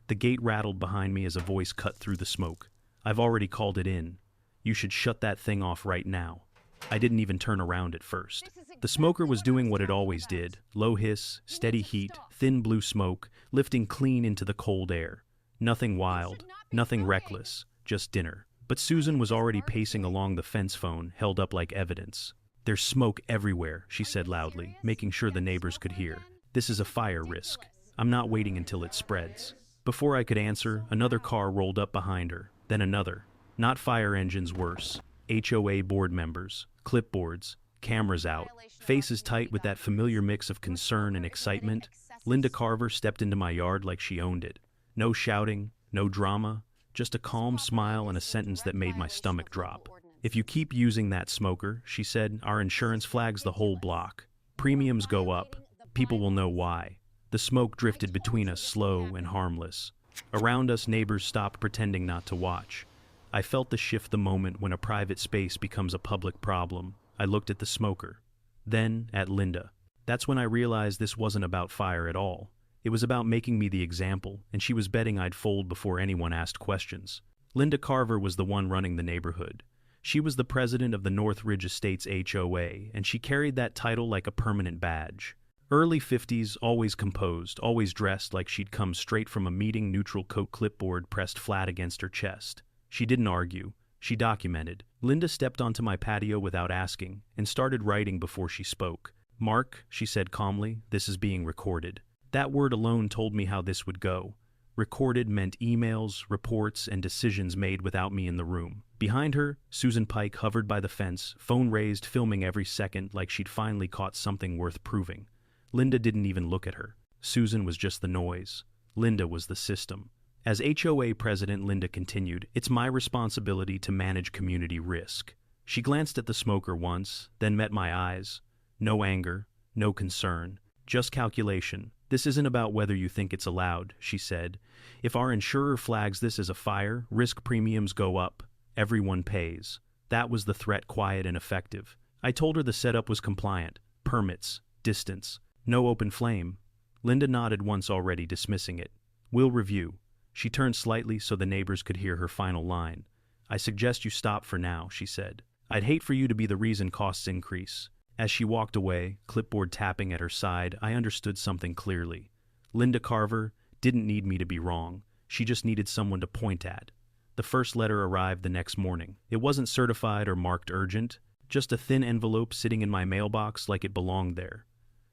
The gate rattled behind me as a voice cut through the smoke. "I've already called it in. You should shut that thing off right now." I didn't even turn around at first. The smoker was doing what it always did. Low hiss, steady heat, thin blue smoke, lifting clean into the cold air. Nothing wild, nothing reckless, just dinner. But Susan was already pacing along the fence phone, held up like evidence. "There's smoke everywhere," she said loudly, making sure the neighbors could hear. "This is a fire risk. I'm not waiting until it spreads." Before I could answer, another car rolled up behind her, then another. Not fire engines, worse. HOA board members, clipboards, cameras out, faces tight with that familiar mix of concern and excitement. Linda Carver stepped into my yard like she owned it. No shouting, no drama, just a calm smile and a sentence that made my stomach drop. "If you keep using that smoker," she said, "our insurance flags the whole block. Premiums go up. People will know why." The smoke drifted between us, slow and harmless. Around us, neighbors stopped pretending not to watch. I felt the shift the moment when a private space becomes a public problem. I looked at the smoker, then at Linda. That's when I realized this wasn't about fire at all. It was about making me the example, and she was betting I'd fold before anyone asked questions. Linda Carver was the one running the neighborhood. She was the president of the Northridge Estates HOA, and she carried that title like a permanent badge. Early 50s, always composed, always dressed like she'd come straight from a meeting, neutral coat, clipboard pressed flat against her chest. She didn't argue. She documented. Linda stepped onto my patio without asking and started writing before she spoke. "Mark," she said calmly, "this is being recorded." That word alone told me how this would go. Recorded meant emails, reports, and decisions made without me in the room. Behind her, Susan Pike hovered by the fence, phone raised, filming every second like she'd finally caught something worth proving. Linda didn't even look at her. Susan was just the noise. Linda was the system. As HOA president, Linda continued, "It's my responsibility to manage community risk." She glanced at the smoker once, then met my eyes. No anger, no concern, just calculation. "This isn't about whether you think it's allowed," she said. "If our insurer flags this as a fire, risk premiums go up. Everyone pays." That was the threat, quiet and effective. I told her the setup was compliant. Permits, distance, no open flame. Linda nodded once, already dismissing it. "We'll review." She turned slightly so the neighbors could hear her final line. "I suggest you stop for now," she said. "I'd hate for you to be the reason costs increase." As she walked away, clipboard tapping at her side, I understood something clearly. Linda Carver didn't need me to be wrong. She just needed someone to point at. The first letter arrived the next morning. It wasn't certified or marked urgent, just a thin envelope sitting in my mailbox like it belonged there.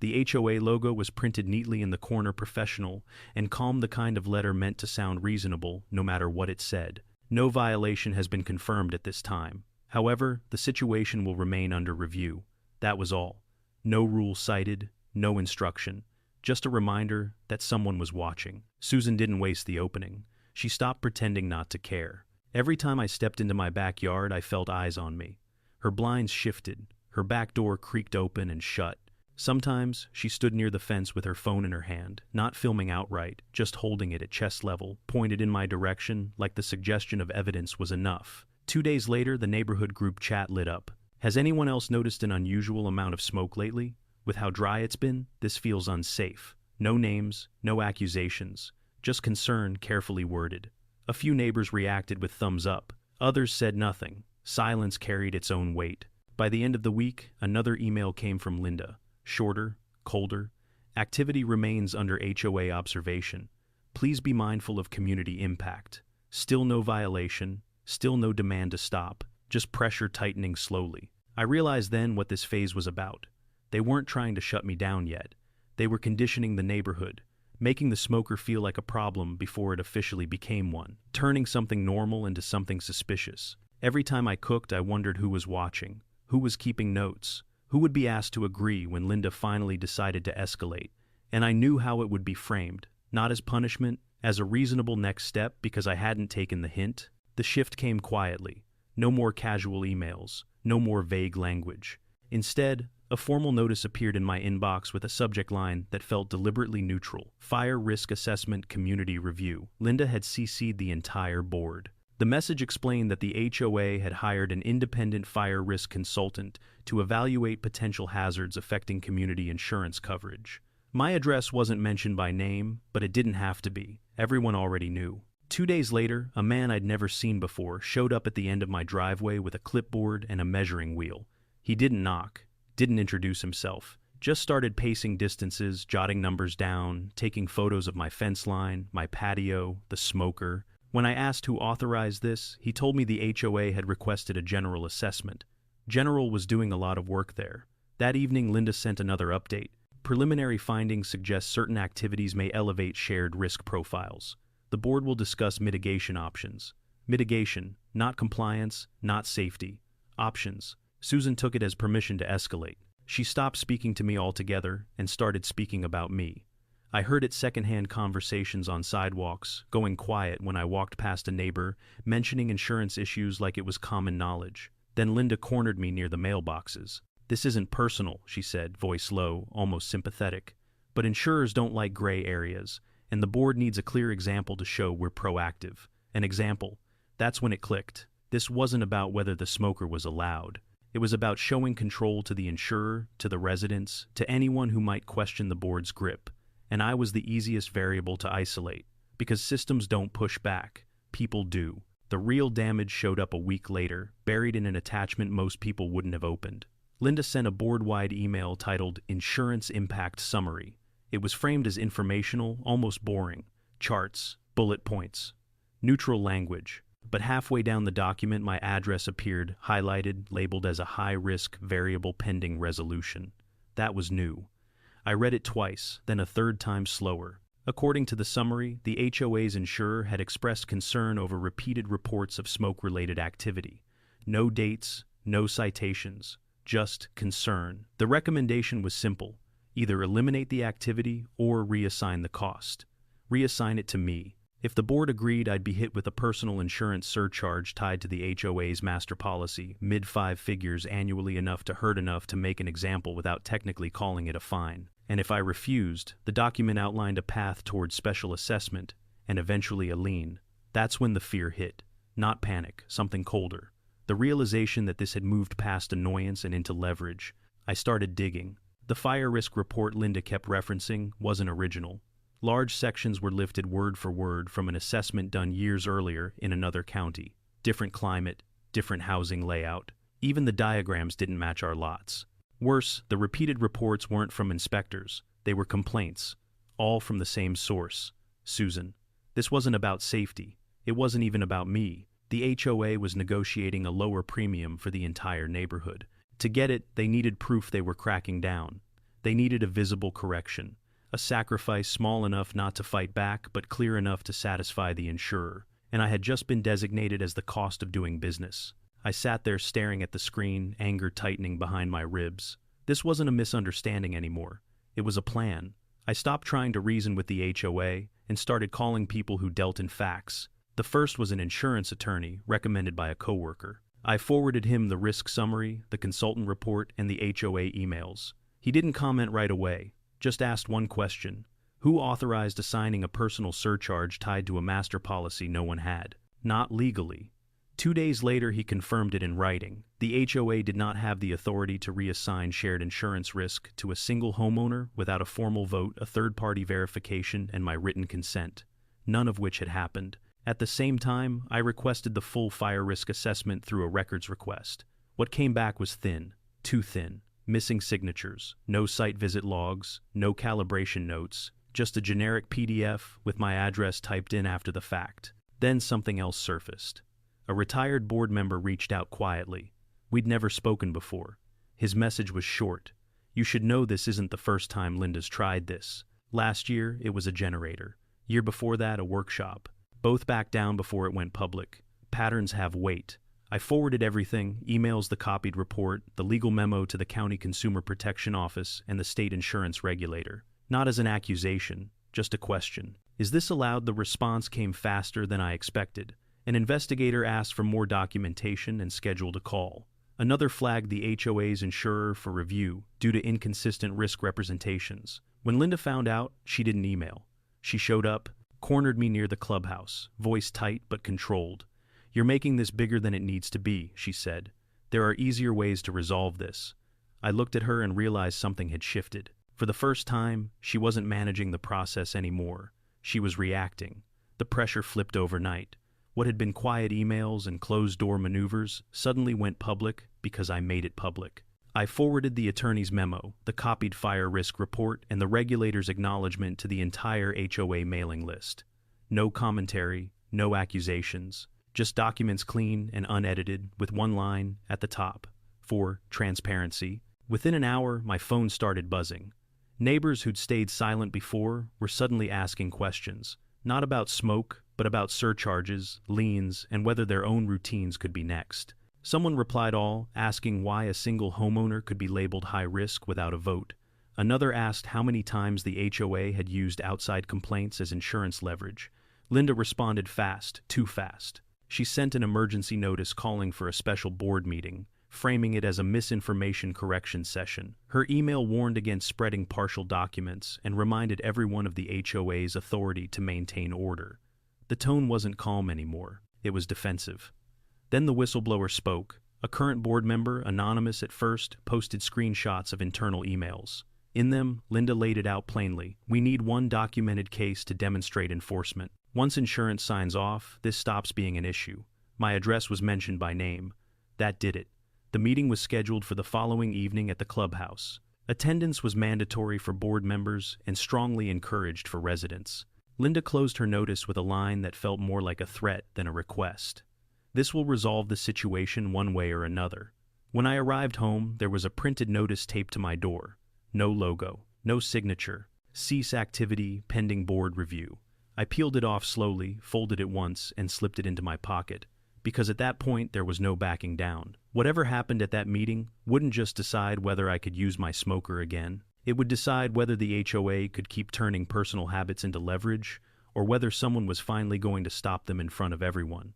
The HOA logo was printed neatly in the corner, professional and calm, the kind of letter meant to sound reasonable no matter what it said. "No violation has been confirmed at this time. However, the situation will remain under review." That was all. No rule cited, no instruction, just a reminder that someone was watching. Susan didn't waste the opening. She stopped pretending not to care. Every time I stepped into my backyard, I felt eyes on me. Her blinds shifted, her back door creaked open and shut. Sometimes she stood near the fence with her phone in her hand, not filming outright, just holding it at chest level, pointed in my direction like the suggestion of evidence was enough. 2 days later, the neighborhood group chat lit up. "Has anyone else noticed an unusual amount of smoke lately? With how dry it's been, this feels unsafe." No names, no accusations, just concern carefully worded. A few neighbors reacted with thumbs up. Others said nothing. Silence carried its own weight. By the end of the week, another email came from Linda. Shorter, colder. "Activity remains under HOA observation. Please be mindful of community impact." Still no violation, still no demand to stop, just pressure tightening slowly. I realized then what this phase was about. They weren't trying to shut me down yet. They were conditioning the neighborhood, making the smoker feel like a problem before it officially became one, turning something normal into something suspicious. Every time I cooked, I wondered who was watching, who was keeping notes, who would be asked to agree when Linda finally decided to escalate. And I knew how it would be framed, not as punishment, as a reasonable next step because I hadn't taken the hint. The shift came quietly. No more casual emails, no more vague language. Instead, a formal notice appeared in my inbox with a subject line that felt deliberately neutral. "Fire Risk Assessment Community Review." Linda had CC'd the entire board. The message explained that the HOA had hired an independent fire risk consultant to evaluate potential hazards affecting community insurance coverage. My address wasn't mentioned by name, but it didn't have to be. Everyone already knew. 2 days later, a man I'd never seen before showed up at the end of my driveway with a clipboard and a measuring wheel. He didn't knock, didn't introduce himself, just started pacing distances, jotting numbers down, taking photos of my fence line, my patio, the smoker. When I asked who authorized this, he told me the HOA had requested a general assessment. General was doing a lot of work there. That evening, Linda sent another update. Preliminary findings suggest certain activities may elevate shared risk profiles. The board will discuss mitigation options. Mitigation, not compliance, not safety. Options. Susan took it as permission to escalate. She stopped speaking to me altogether and started speaking about me. I heard it secondhand conversations on sidewalks, going quiet when I walked past a neighbor, mentioning insurance issues like it was common knowledge. Then Linda cornered me near the mailboxes. "This isn't personal," she said, voice low, almost sympathetic. "But insurers don't like gray areas, and the board needs a clear example to show we're proactive." An example. That's when it clicked. This wasn't about whether the smoker was allowed. It was about showing control to the insurer, to the residents, to anyone who might question the board's grip. And I was the easiest variable to isolate. Because systems don't push back. People do. The real damage showed up a week later, buried in an attachment most people wouldn't have opened. Linda sent a board-wide email titled Insurance Impact Summary. It was framed as informational, almost boring. Charts, bullet points, neutral language. But halfway down the document, my address appeared, highlighted, labeled as a high-risk variable pending resolution. That was new. I read it twice, then a third time slower. According to the summary, the HOA's insurer had expressed concern over repeated reports of smoke-related activity. No dates, no citations, just concern. The recommendation was simple. Either eliminate the activity or reassign the cost. Reassign it to me. If the board agreed, I'd be hit with a personal insurance surcharge tied to the HOA's master policy, mid-five figures annually, enough to make an example without technically calling it a fine. And if I refused, the document outlined a path towards special assessment and eventually a lien. That's when the fear hit. Not panic, something colder. The realization that this had moved past annoyance and into leverage. I started digging. The fire risk report Linda kept referencing wasn't original. Large sections were lifted word for word from an assessment done years earlier in another county. Different climate, different housing layout. Even the diagrams didn't match our lots. Worse, the repeated reports weren't from inspectors. They were complaints. All from the same source. Susan. This wasn't about safety. It wasn't even about me. The HOA was negotiating a lower premium for the entire neighborhood. To get it, they needed proof they were cracking down. They needed a visible correction. A sacrifice small enough not to fight back, but clear enough to satisfy the insurer. And I had just been designated as the cost of doing business. I sat there staring at the screen, anger tightening behind my ribs. This wasn't a misunderstanding anymore. It was a plan. I stopped trying to reason with the HOA and started calling people who dealt in facts. The first was an insurance attorney recommended by a coworker. I forwarded him the risk summary, the consultant report, and the HOA emails. He didn't comment right away. Just asked one question. Who authorized assigning a personal surcharge tied to a master policy no one had? Not legally. 2 days later, he confirmed it in writing. The HOA did not have the authority to reassign shared insurance risk to a single homeowner without a formal vote, a third-party verification, and my written consent. None of which had happened. At the same time, I requested the full fire risk assessment through a records request. What came back was thin. Too thin. Missing signatures, no site visit logs, no calibration notes, just a generic PDF with my address typed in after the fact. Then something else surfaced. A retired board member reached out quietly. We'd never spoken before. His message was short. "You should know this isn't the first time Linda's tried this. Last year, it was a generator. Year before that, a workshop. Both backed down before it went public. Patterns have weight." I forwarded everything, emails, the copied report, the legal memo to the county consumer protection office and the state insurance regulator. Not as an accusation, just a question. Is this allowed? The response came faster than I expected. An investigator asked for more documentation and scheduled a call. Another flagged the HOA's insurer for review due to inconsistent risk representations. When Linda found out, she didn't email. She showed up, cornered me near the clubhouse, voice tight but controlled. "You're making this bigger than it needs to be," she said. "There are easier ways to resolve this." I looked at her and realized something had shifted. For the first time, she wasn't managing the process anymore. She was reacting. The pressure flipped overnight. What had been quiet emails and closed-door maneuvers suddenly went public because I made it public. I forwarded the attorney's memo, the copied fire risk report, and the regulator's acknowledgement to the entire HOA mailing list. No commentary, no accusations, just documents clean and unedited with one line at the top for transparency. Within an hour, my phone started buzzing. Neighbors who'd stayed silent before were suddenly asking questions, not about smoke, but about surcharges, liens, and whether their own routines could be next. Someone replied all, asking why a single homeowner could be labeled high risk without a vote. Another asked how many times the HOA had used outside complaints as insurance leverage. Linda responded fast, too fast. She sent an emergency notice calling for a special board meeting, framing it as a misinformation correction session. Her email warned against spreading partial documents and reminded everyone of the HOA's authority to maintain order. The tone wasn't calm anymore. It was defensive. Then the whistleblower spoke. A current board member, anonymous at first, posted screenshots of internal emails. In them, Linda laid it out plainly. We need one documented case to demonstrate enforcement. Once insurance signs off, this stops being an issue. My address was mentioned by name. That did it. The meeting was scheduled for the following evening at the clubhouse. Attendance was mandatory for board members and strongly encouraged for residents. Linda closed her notice with a line that felt more like a threat than a request. This will resolve the situation one way or another. When I arrived home, there was a printed notice taped to my door. No logo, no signature. Cease activity pending board review. I peeled it off slowly, folded it once, and slipped it into my pocket. Because at that point, there was no backing down. Whatever happened at that meeting wouldn't just decide whether I could use my smoker again. It would decide whether the HOA could keep turning personal habits into leverage, or whether someone was finally going to stop them in front of everyone.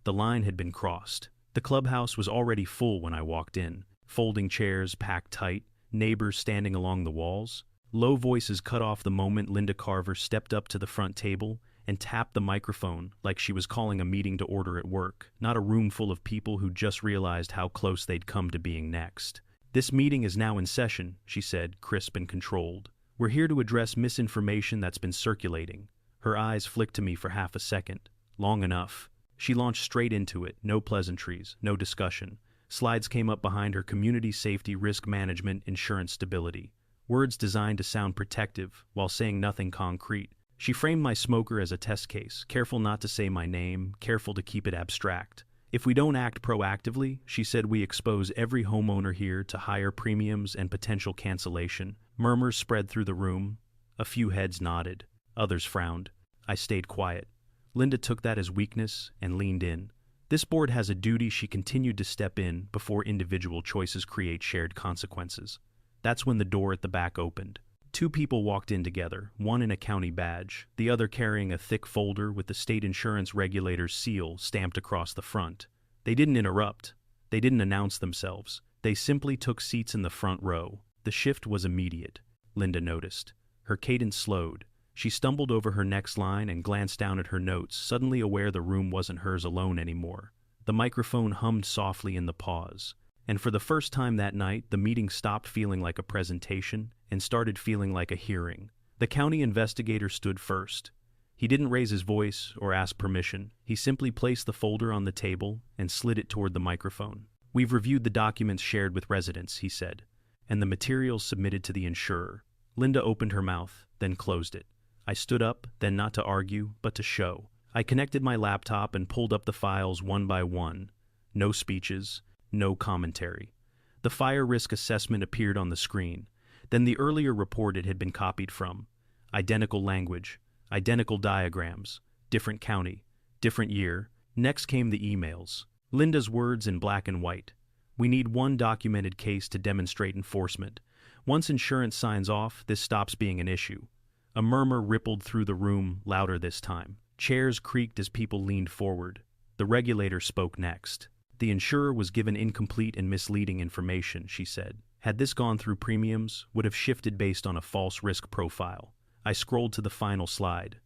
The line had been crossed. The clubhouse was already full when I walked in. Folding chairs packed tight, neighbors standing along the walls. Low voices cut off the moment Linda Carver stepped up to the front table and tapped the microphone like she was calling a meeting to order at work, not a room full of people who just realized how close they'd come to being next. This meeting is now in session, she said, crisp and controlled. We're here to address misinformation that's been circulating. Her eyes flicked to me for half a second. Long enough. She launched straight into it, no pleasantries, no discussion. Slides came up behind her: community safety, risk management, insurance stability. Words designed to sound protective while saying nothing concrete. She framed my smoker as a test case, careful not to say my name, careful to keep it abstract. If we don't act proactively, she said, we expose every homeowner here to higher premiums and potential cancellation. Murmurs spread through the room. A few heads nodded. Others frowned. I stayed quiet. Linda took that as weakness and leaned in. This board has a duty, she continued, to step in before individual choices create shared consequences. That's when the door at the back opened. Two people walked in together, one in a county badge, the other carrying a thick folder with the state insurance regulator's seal stamped across the front. They didn't interrupt. They didn't announce themselves. They simply took seats in the front row. The shift was immediate, Linda noticed. Her cadence slowed. She stumbled over her next line and glanced down at her notes, suddenly aware the room wasn't hers alone anymore. The microphone hummed softly in the pause. And for the first time that night, the meeting stopped feeling like a presentation and started feeling like a hearing. The county investigator stood first. He didn't raise his voice or ask permission. He simply placed the folder on the table and slid it toward the microphone. We've reviewed the documents shared with residents, he said, and the materials submitted to the insurer. Linda opened her mouth, then closed it. I stood up, then not to argue, but to show. I connected my laptop and pulled up the files one by one. No speeches. No commentary. The fire risk assessment appeared on the screen, then the earlier report it had been copied from. Identical language, identical diagrams, different county, different year. Next came the emails. Linda's words in black and white. We need one documented case to demonstrate enforcement. Once insurance signs off, this stops being an issue. A murmur rippled through the room, louder this time. Chairs creaked as people leaned forward. The regulator spoke next. The insurer was given incomplete and misleading information, she said. Had this gone through, premiums would have shifted based on a false risk profile. I scrolled to the final slide.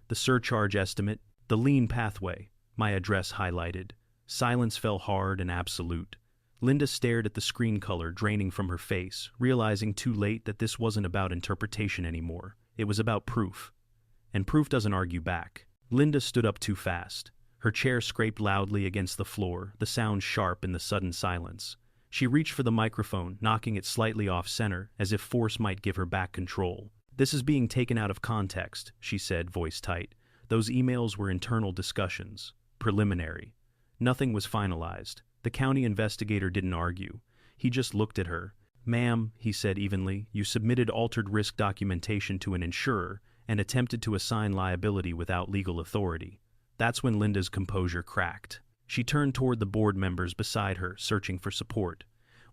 The surcharge estimate, the lien pathway, my address highlighted. Silence fell hard and absolute. Linda stared at the screen color draining from her face, realizing too late that this wasn't about interpretation anymore. It was about proof. And proof doesn't argue back. Linda stood up too fast. Her chair scraped loudly against the floor, the sound sharp in the sudden silence. She reached for the microphone, knocking it slightly off-center, as if force might give her back control. "This is being taken out of context," she said, voice tight. "Those emails were internal discussions. Preliminary. Nothing was finalized." The county investigator didn't argue. He just looked at her. "Ma'am," he said evenly, "you submitted altered risk documentation to an insurer and attempted to assign liability without legal authority." That's when Linda's composure cracked. She turned toward the board members beside her, searching for support.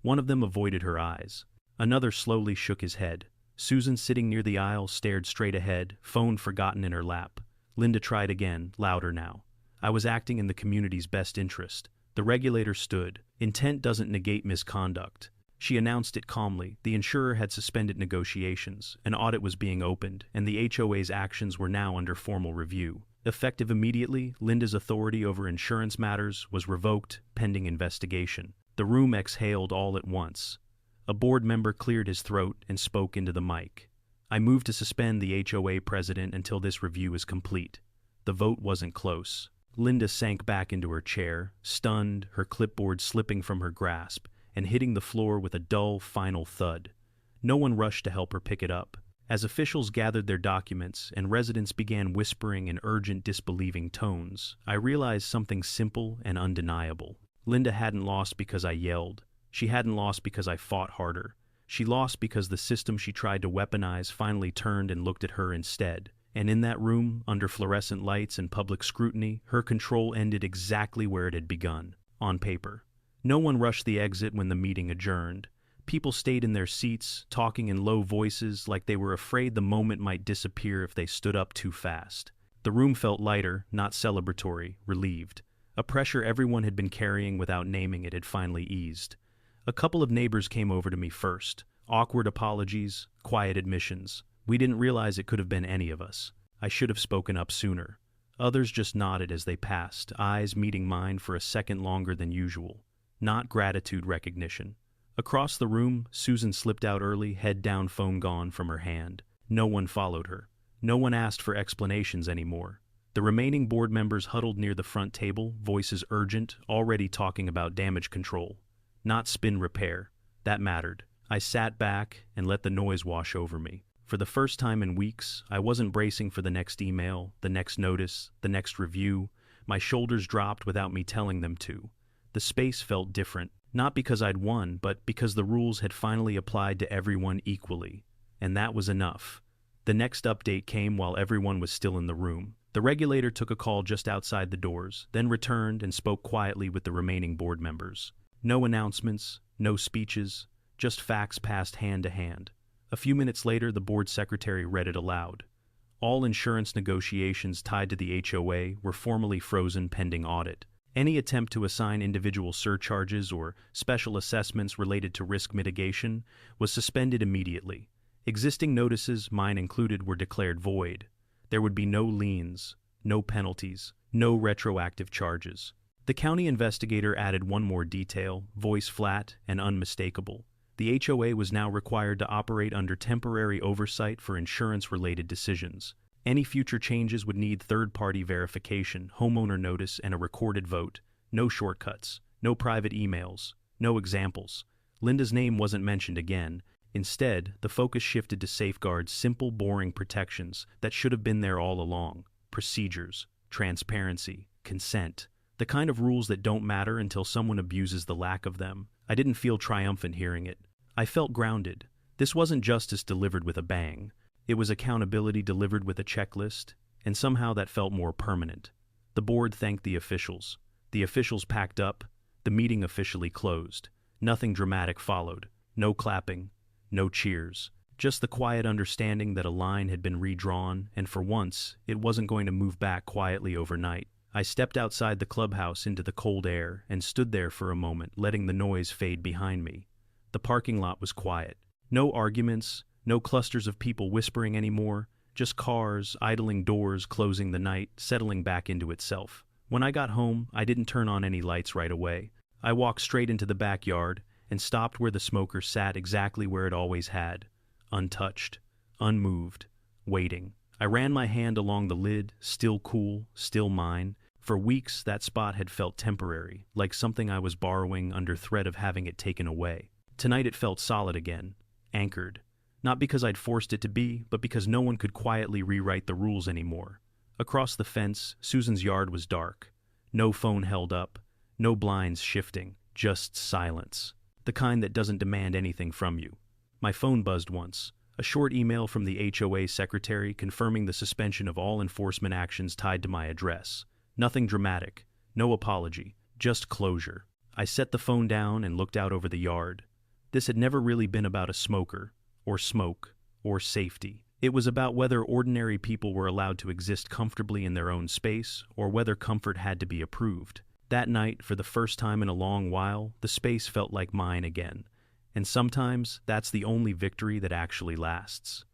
One of them avoided her eyes. Another slowly shook his head. Susan, sitting near the aisle, stared straight ahead, phone forgotten in her lap. Linda tried again, louder now. "I was acting in the community's best interest." The regulator stood. "Intent doesn't negate misconduct." She announced it calmly. The insurer had suspended negotiations, an audit was being opened, and the HOA's actions were now under formal review. Effective immediately, Linda's authority over insurance matters was revoked, pending investigation. The room exhaled all at once. A board member cleared his throat and spoke into the mic. "I move to suspend the HOA president until this review is complete." The vote wasn't close. Linda sank back into her chair, stunned, her clipboard slipping from her grasp and hitting the floor with a dull, final thud. No one rushed to help her pick it up. As officials gathered their documents and residents began whispering in urgent, disbelieving tones, I realized something simple and undeniable. Linda hadn't lost because I yelled. She hadn't lost because I fought harder. She lost because the system she tried to weaponize finally turned and looked at her instead. And in that room, under fluorescent lights and public scrutiny, her control ended exactly where it had begun, on paper. No one rushed the exit when the meeting adjourned. People stayed in their seats, talking in low voices like they were afraid the moment might disappear if they stood up too fast. The room felt lighter, not celebratory, relieved. A pressure everyone had been carrying without naming it had finally eased. A couple of neighbors came over to me first. Awkward apologies, quiet admissions. We didn't realize it could have been any of us. I should have spoken up sooner. Others just nodded as they passed, eyes meeting mine for a second longer than usual. Not gratitude recognition. Across the room, Susan slipped out early, head down, phone gone from her hand. No one followed her. No one asked for explanations anymore. The remaining board members huddled near the front table, voices urgent, already talking about damage control. Not spin repair. That mattered. I sat back and let the noise wash over me. For the first time in weeks, I wasn't bracing for the next email, the next notice, the next review. My shoulders dropped without me telling them to. The space felt different. Not because I'd won, but because the rules had finally applied to everyone equally. And that was enough. The next update came while everyone was still in the room. The regulator took a call just outside the doors, then returned and spoke quietly with the remaining board members. No announcements, no speeches, just facts passed hand to hand. A few minutes later, the board secretary read it aloud. All insurance negotiations tied to the HOA were formally frozen pending audit. Any attempt to assign individual surcharges or special assessments related to risk mitigation was suspended immediately. Existing notices, mine included, were declared void. There would be no liens, no penalties, no retroactive charges. The county investigator added one more detail, voice flat and unmistakable. The HOA was now required to operate under temporary oversight for insurance-related decisions. Any future changes would need third-party verification, homeowner notice, and a recorded vote. No shortcuts, no private emails, no examples. Linda's name wasn't mentioned again. Instead, the focus shifted to safeguards, simple, boring protections that should have been there all along. Procedures, transparency, consent. The kind of rules that don't matter until someone abuses the lack of them. I didn't feel triumphant hearing it. I felt grounded. This wasn't justice delivered with a bang. It was accountability delivered with a checklist, and somehow that felt more permanent. The board thanked the officials. The officials packed up. The meeting officially closed. Nothing dramatic followed. No clapping. No cheers. Just the quiet understanding that a line had been redrawn, and for once, it wasn't going to move back quietly overnight. I stepped outside the clubhouse into the cold air and stood there for a moment, letting the noise fade behind me. The parking lot was quiet. No arguments. No clusters of people whispering anymore, just cars, idling doors, closing the night, settling back into itself. When I got home, I didn't turn on any lights right away. I walked straight into the backyard and stopped where the smoker sat exactly where it always had, untouched, unmoved, waiting. I ran my hand along the lid, still cool, still mine. For weeks, that spot had felt temporary, like something I was borrowing under threat of having it taken away. Tonight it felt solid again, anchored. Not because I'd forced it to be, but because no one could quietly rewrite the rules anymore. Across the fence, Susan's yard was dark. No phone held up, no blinds shifting, just silence. The kind that doesn't demand anything from you. My phone buzzed once. A short email from the HOA secretary confirming the suspension of all enforcement actions tied to my address. Nothing dramatic, no apology, just closure. I set the phone down and looked out over the yard. This had never really been about a smoker, or smoke, or safety. It was about whether ordinary people were allowed to exist comfortably in their own space, or whether comfort had to be approved. That night, for the first time in a long while, the space felt like mine again. And sometimes, that's the only victory that actually lasts.